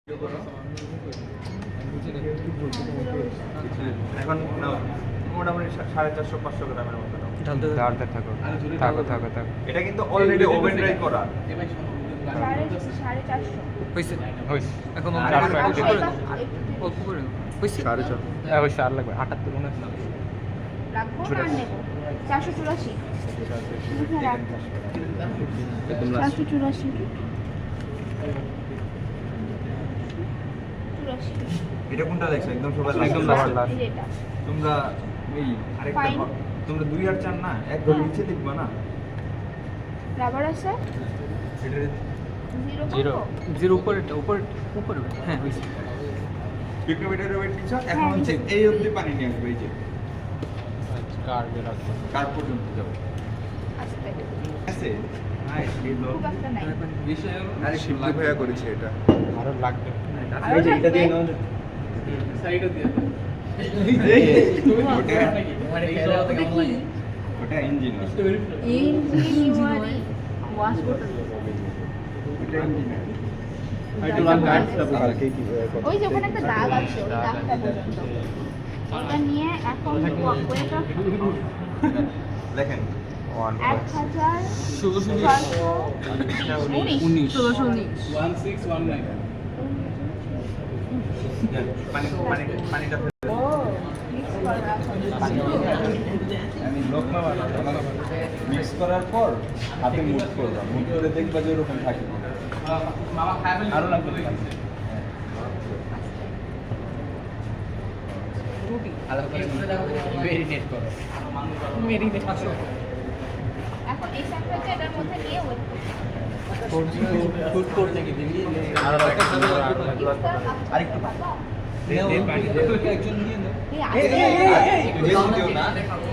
এখন মোটামুটি 450-500 গ্রামের মতো নাও। ঢালতে থাকো। এটা কিন্তু অলরেডি ওভেন ড্রাই করা। 450 হইছে এখন আর 400 এখন একটু করে দাও। অল্প করে হইছে 450 হ্যাঁ হইছে আর লাগবে 78 মনে হয় রাখবো না নেব 484 একদম লাস্ট 484 এটা কোনটা দেখছো একদম সবাই একদম লাস্ট এটা তোমরা এই আরেকটা Fine. তোমরা 2 আর 4 না একদম নিচে লিখবা না রাবার আছে এটা জিরো জিরো উপরে হ্যাঁ হইছে পিকোমিটারে ওয়েট নিচ্ছ এখন হ্যাঁ, হচ্ছে এই অবধি পানি নিয়ে আসবে এই যে আচ্ছা কার্ডে রাখো কার পর্যন্ত যাবে আস্তে আছে নাইস লিলো খুব একটা নাই আরে শিবলি ভাইয়া করেছে এটা আরো লাগবে এই যে এটা দিয়ে নাও ওটা ইঞ্জিন ইঞ্জিনিয়ারি ওয়াশ বটল ওই যে ওখানে একটা দাগ আছে ওই দাগটা পর্যন্ত ওটা নিয়ে এখন ওয়েটা দেখেন 1619 পানিটা আমি লোকমা মিক্স করার পর হাতে মুভ করলাম মুভ করে দেখবা যে এরকম থাকে আরো লাগবে এখন এই স্যাম্পলটা এটার মধ্যে নিয়ে ওয়েট আরেকটু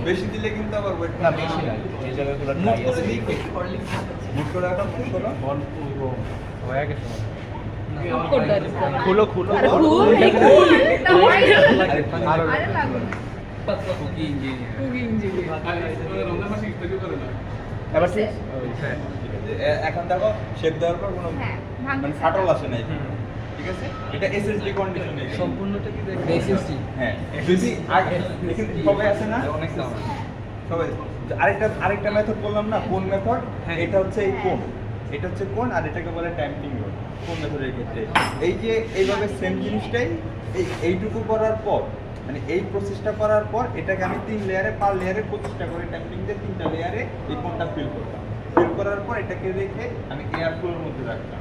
বেশি দিলে কিন্তু আবার ওয়েট না বেশি না এই জায়গাগুলো মুভ করে একটা মুভ করো হয়ে গেছে খুলো আরে লাগবে এবার ঠিক এখন দেখো শেপ দেওয়ার পর কোনো হ্যাঁ, ভাঙছে মানে ফাটল আসে না এখানে। ঠিক আছে এটা এসএসডি কন্ডিশনে সম্পূর্ণটা কি দেখবে এসএসডি হ্যাঁ যদি আগে এখানে সবাই আছে না অনেক সবাই আরেকটা মেথড বললাম না কোন মেথড হ্যাঁ। এটা হচ্ছে এই কোন এটা হচ্ছে কোন আর এটাকে বলে ট্যাম্পিং রোড কোন মেথডের ক্ষেত্রে এই যে এইভাবে সেম জিনিসটাই এইটুকু করার পর মানে এই প্রসেসটা করার পর এটাকে আমি 3 লেয়ারে পার লেয়ারে 25টা করে ট্যাম্পিং দিয়ে 3টা লেয়ারে এই কোনটা ফিল করতাম ফিল করার পর এটাকে রেখে আমি এয়ার ফ্লোর মধ্যে রাখতাম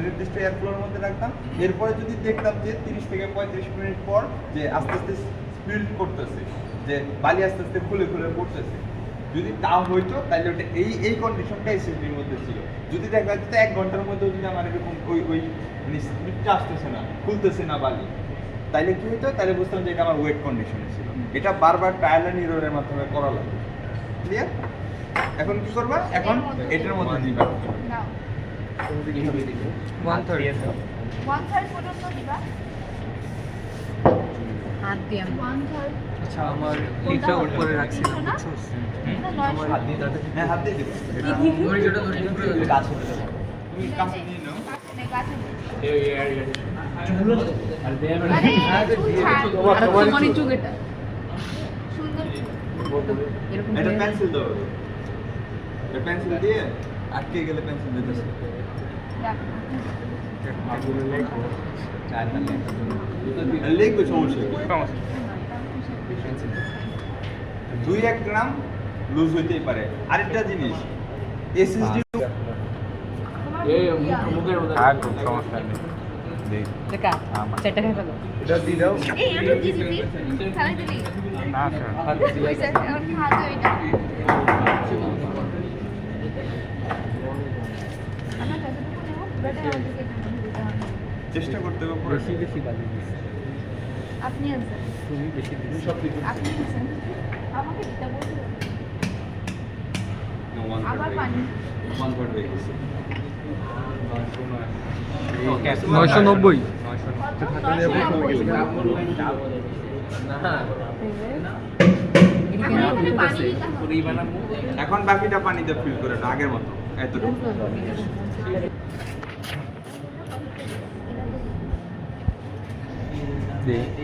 নির্দিষ্ট এয়ার ফ্লোর মধ্যে রাখতাম এরপরে যদি দেখতাম যে 30 থেকে 35 মিনিট পর যে আস্তে আস্তে স্পিল করতেছে যে বালি আস্তে আস্তে খুলে পড়তেছে যদি তাও হইতো তাহলে ওটা এই কন্ডিশনটা এসএসডির মধ্যে ছিল যদি দেখা যেত 1 ঘন্টার মধ্যে যদি আমার এরকম ওই মানে স্পিডটা আসতেছে না খুলতেছে না বালি তাহলে কি হইতো তাহলে বুঝতাম যে এটা আমার ওয়েট কন্ডিশনে ছিল এটা বারবার ট্রায়াল এন্ড এররের মাধ্যমে করা লাগবে ক্লিয়ার এখন কি করবা এখন এটার মধ্যে দিবা নাও 130 1/3 পর্যন্ত দিবা হাত দিয়ে 1/3 আচ্ছা আমার এটা উপরে রাখছি না হাত দিয়ে দাও হ্যাঁ হাত দিয়ে দিবা ধরে যেটা ধরে কাছে তুমি কাছে নিয়ে নাও এটা পেন্সিল দাও এটা পেন্সিল দিয়ে আটকে গেলে পেন্সিল দিতেছে লিখবে সমস্যা 2-1 গ্রাম লুজ হইতেই পারে আরেকটা জিনিস এসএসডি আর কোনো সমস্যা নেই দেখ দেখা সেটা খাই ফেলো এটা দিয়ে দাও এই এটা দিদি খালি দিদি না স্যার হইছে এখন খাওয়া এটা আমার যতটুকু নেব পুরোটা আমাদেরকে দিতে হবে চেষ্টা করতে হবে পুরো বেশি বালি দিছি আপনি আছেন তুমি বেশি দিছি সব কিছু আপনি আছেন আমাকে দিতে বলতে আবার পানি 1/3 হয়ে গেছে 990 এখন বাকিটা পানিতে ফিল করে না আগের মতো এতটুকু দিছি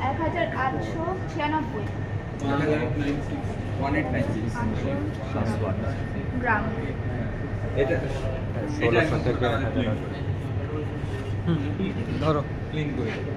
1896 গ্রাম। এটা 1600 থেকে 1000 ধরো ক্লিন করে দেবো।